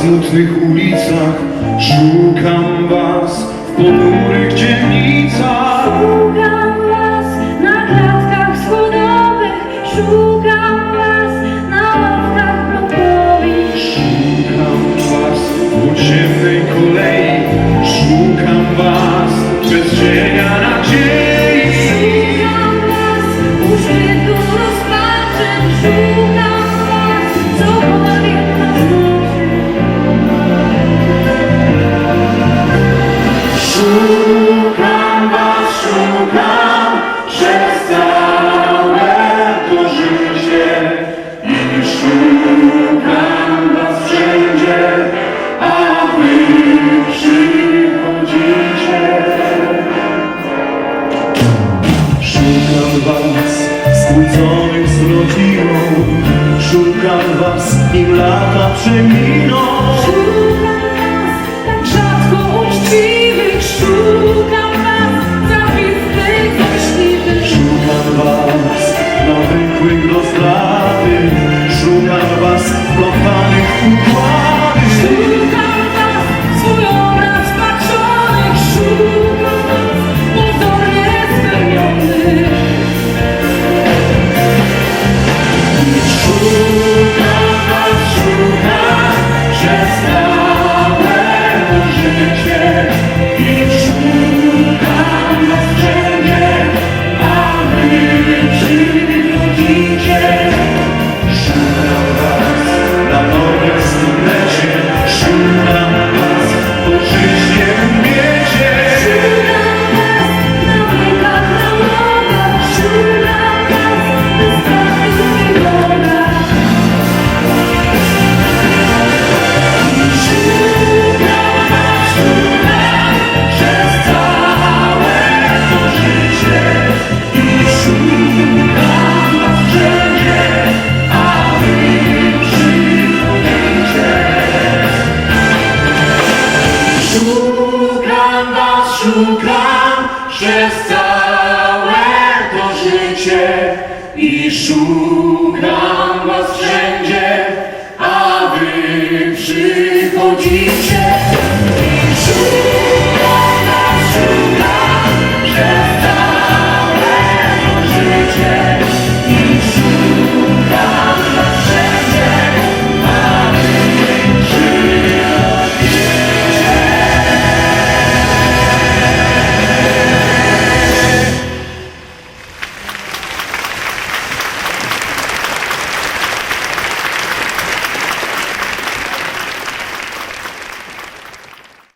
smutnych ulicach, szukam was w ponurych dzielnicach. Szukam was na klatkach schodowych, szukam was na ławkach blokowych. Szukam was po ciemnej kolei, szukam was bez cienia nadziei. Szukam was u szczytu rozpaczy, szukam was, cokolwiek to znaczy. Szukam was, szukam przez całe to życie i szukam was wszędzie, a wy przychodzicie. Szukam was skłóconych z rodziną, szukam was nim lata przeminą. Szukam was tak rzadko uczciwych, szukam was zawistych, złośliwych. Szukam was nawykłych do straty, szukam was wplątanych w układy. Szukam was w swój obraz patrzonych, szukam was pozornie spełnionych. Szukam was, szukam przez całe to życie i szukam was wszędzie, a wy przychodzicie. Szukam was na nowym stulecie, szukam was po życie umiecie. Szukam was na wiekach, na nogach, szukam was w strasznych wygodach. Szukam was, szukam przez całe to życie i szukam was wszędzie, a wy przychodzicie. Szukam was, szukam przez całe to życie i szukam was wszędzie, a wy przychodzicie.